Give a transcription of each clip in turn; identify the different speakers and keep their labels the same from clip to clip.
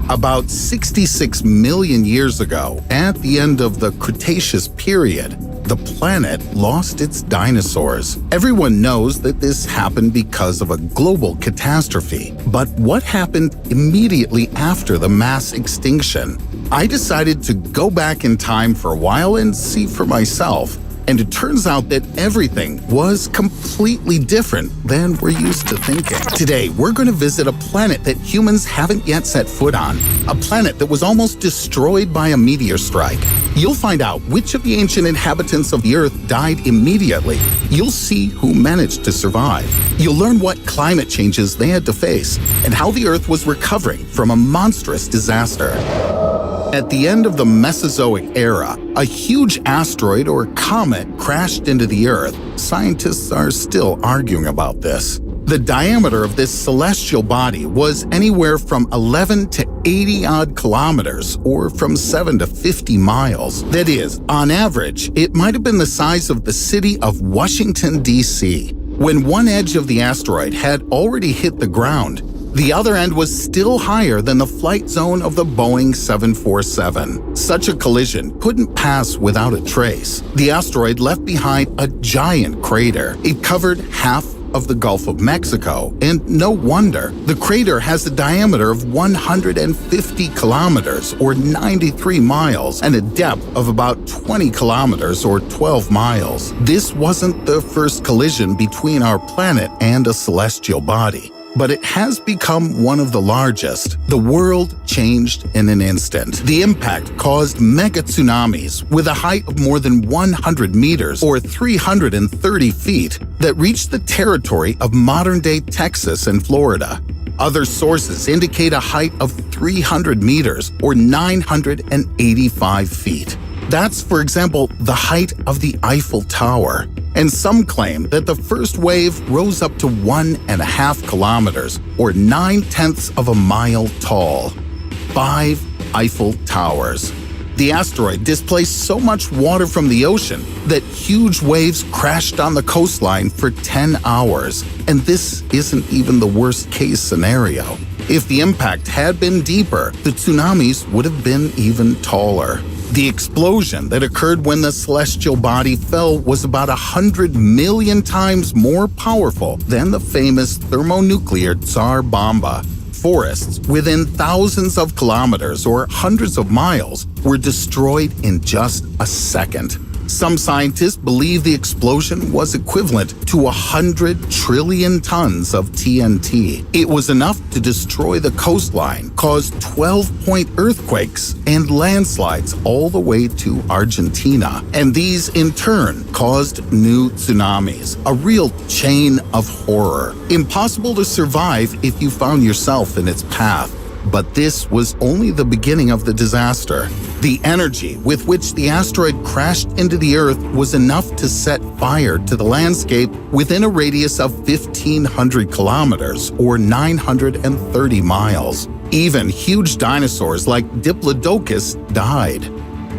Speaker 1: About 66 million years ago, at the end of the Cretaceous period, the planet lost its dinosaurs. Everyone knows that this happened because of a global catastrophe. But what happened immediately after the mass extinction? I decided to go back in time for a while and see for myself. And it turns out that everything was completely different than we're used to thinking. Today, we're going to visit a planet that humans haven't yet set foot on, a planet that was almost destroyed by a meteor strike. You'll find out which of the ancient inhabitants of the Earth died immediately. You'll see who managed to survive. You'll learn what climate changes they had to face and how the Earth was recovering from a monstrous disaster. At the end of the Mesozoic era, a huge asteroid or comet crashed into the Earth. Scientists are still arguing about this. The diameter of this celestial body was anywhere from 11 to 80-odd kilometers, or from 7 to 50 miles. That is, on average, it might have been the size of the city of Washington, D.C. When one edge of the asteroid had already hit the ground, the other end was still higher than the flight zone of the Boeing 747. Such a collision couldn't pass without a trace. The asteroid left behind a giant crater. It covered half of the Gulf of Mexico, and no wonder. The crater has a diameter of 150 kilometers, or 93 miles, and a depth of about 20 kilometers, or 12 miles. This wasn't the first collision between our planet and a celestial body, but it has become one of the largest. The world changed in an instant. The impact caused mega tsunamis with a height of more than 100 meters, or 330 feet, that reached the territory of modern-day Texas and Florida. Other sources indicate a height of 300 meters, or 985 feet. That's, for example, the height of the Eiffel Tower. And some claim that the first wave rose up to 1.5 kilometers, or 9/10 of a mile tall. 5 Eiffel Towers. The asteroid displaced so much water from the ocean that huge waves crashed on the coastline for 10 hours. And this isn't even the worst-case scenario. If the impact had been deeper, the tsunamis would have been even taller. The explosion that occurred when the celestial body fell was about 100 million times more powerful than the famous thermonuclear Tsar Bomba. Forests within thousands of kilometers or hundreds of miles were destroyed in just a second. Some scientists believe the explosion was equivalent to 100 trillion tons of TNT. It was enough to destroy the coastline, cause 12-point earthquakes and landslides all the way to Argentina. And these, in turn, caused new tsunamis, a real chain of horror. Impossible to survive if you found yourself in its path. But this was only the beginning of the disaster. The energy with which the asteroid crashed into the Earth was enough to set fire to the landscape within a radius of 1,500 kilometers, or 930 miles. Even huge dinosaurs like Diplodocus died.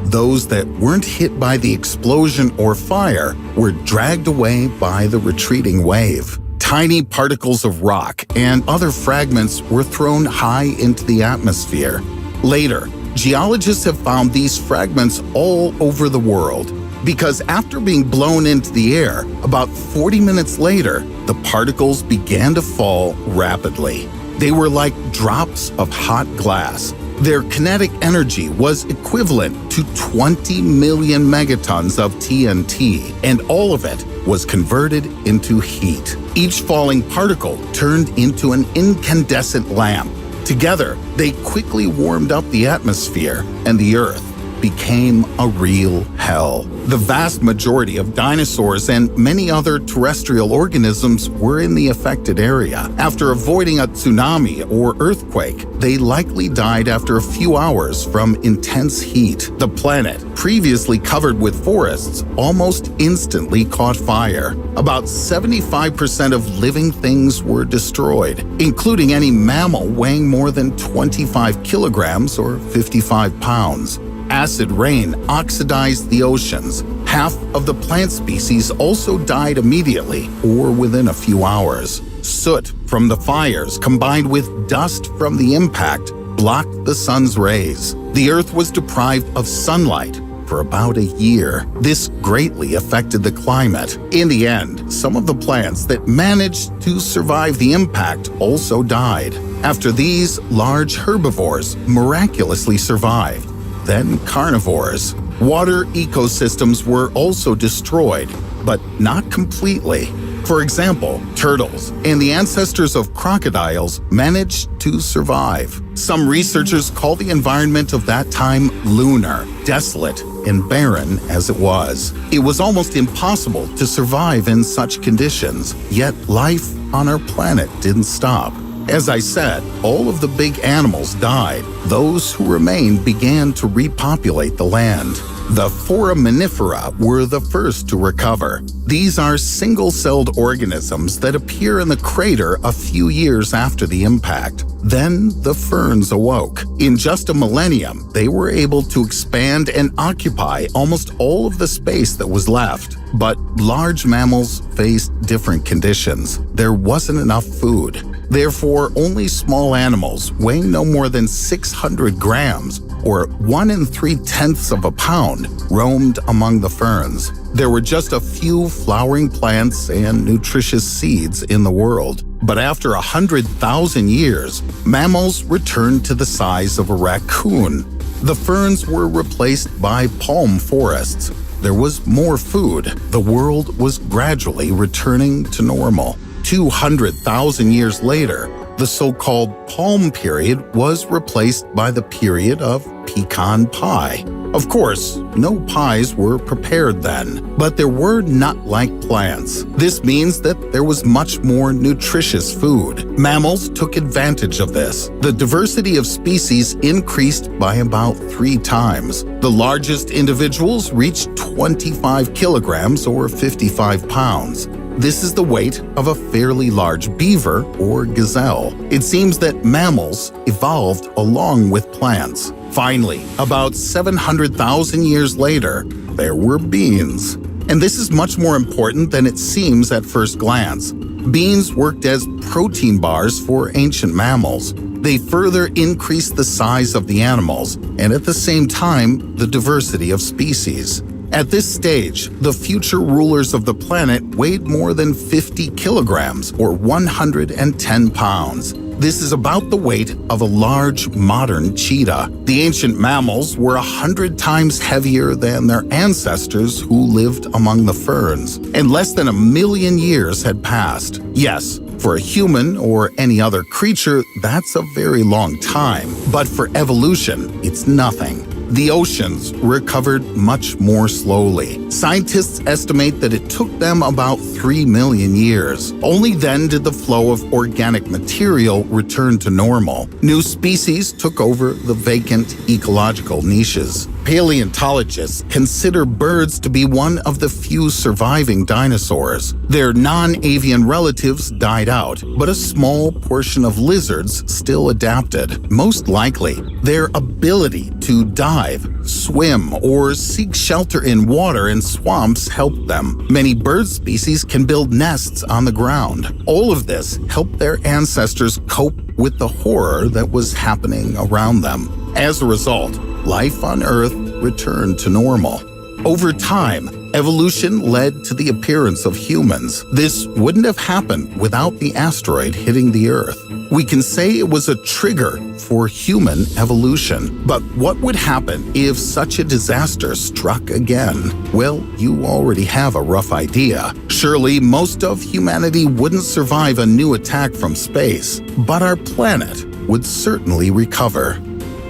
Speaker 1: Those that weren't hit by the explosion or fire were dragged away by the retreating wave. Tiny particles of rock and other fragments were thrown high into the atmosphere. Later, geologists have found these fragments all over the world, because after being blown into the air, about 40 minutes later, the particles began to fall rapidly. They were like drops of hot glass. Their kinetic energy was equivalent to 20 million megatons of TNT, and all of it was converted into heat. Each falling particle turned into an incandescent lamp. Together, they quickly warmed up the atmosphere, and the Earth became a real hell. The vast majority of dinosaurs and many other terrestrial organisms were in the affected area. After avoiding a tsunami or earthquake, they likely died after a few hours from intense heat. The planet, previously covered with forests, almost instantly caught fire. About 75% of living things were destroyed, including any mammal weighing more than 25 kilograms or 55 pounds. Acid rain oxidized the oceans. Half of the plant species also died immediately or within a few hours. Soot from the fires combined with dust from the impact blocked the sun's rays. The Earth was deprived of sunlight for about a year. This greatly affected the climate. In the end, some of the plants that managed to survive the impact also died. After these, large herbivores miraculously survived. Then carnivores. Water ecosystems were also destroyed, but not completely. For example, turtles and the ancestors of crocodiles managed to survive. Some researchers call the environment of that time lunar, desolate, and barren as it was. It was almost impossible to survive in such conditions, yet life on our planet didn't stop. As I said, all of the big animals died. Those who remained began to repopulate the land. The foraminifera were the first to recover. These are single-celled organisms that appear in the crater a few years after the impact. Then the ferns awoke. In just a millennium, they were able to expand and occupy almost all of the space that was left. But large mammals faced different conditions. There wasn't enough food. Therefore, only small animals weighing no more than 600 grams, or 1 3/10 of a pound, roamed among the ferns. There were just a few flowering plants and nutritious seeds in the world. But after 100,000 years, mammals returned to the size of a raccoon. The ferns were replaced by palm forests. There was more food. The world was gradually returning to normal. 200,000 years later, the so-called palm period was replaced by the period of pecan pie. Of course, no pies were prepared then, but there were nut-like plants. This means that there was much more nutritious food. Mammals took advantage of this. The diversity of species increased by about 3 times. The largest individuals reached 25 kilograms or 55 pounds. This is the weight of a fairly large beaver or gazelle. It seems that mammals evolved along with plants. Finally, about 700,000 years later, there were beans. And this is much more important than it seems at first glance. Beans worked as protein bars for ancient mammals. They further increased the size of the animals and at the same time, the diversity of species. At this stage, the future rulers of the planet weighed more than 50 kilograms or 110 pounds. This is about the weight of a large modern cheetah. The ancient mammals were 100 times heavier than their ancestors who lived among the ferns, and less than 1 million years had passed. Yes, for a human or any other creature, that's a very long time. But for evolution, it's nothing. The oceans recovered much more slowly. Scientists estimate that it took them about 3 million years. Only then did the flow of organic material return to normal. New species took over the vacant ecological niches. Paleontologists consider birds to be one of the few surviving dinosaurs. Their non-avian relatives died out, but a small portion of lizards still adapted. Most likely, their ability to dive, swim, or seek shelter in water and swamps helped them. Many bird species can build nests on the ground. All of this helped their ancestors cope with the horror that was happening around them. As a result, life on Earth returned to normal. Over time, evolution led to the appearance of humans. This wouldn't have happened without the asteroid hitting the Earth. We can say it was a trigger for human evolution. But what would happen if such a disaster struck again? Well, you already have a rough idea. Surely most of humanity wouldn't survive a new attack from space, but our planet would certainly recover.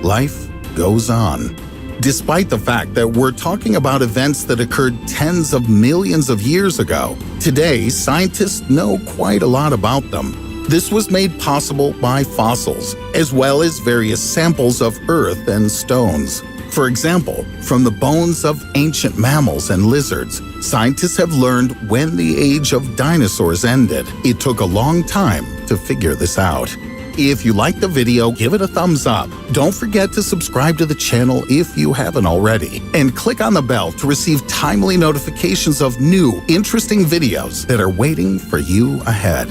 Speaker 1: Life goes on. Despite the fact that we're talking about events that occurred tens of millions of years ago, today scientists know quite a lot about them. This was made possible by fossils, as well as various samples of earth and stones. For example, from the bones of ancient mammals and lizards, scientists have learned when the age of dinosaurs ended. It took a long time to figure this out. If you liked the video, give it a thumbs up. Don't forget to subscribe to the channel if you haven't already. And click on the bell to receive timely notifications of new, interesting videos that are waiting for you ahead.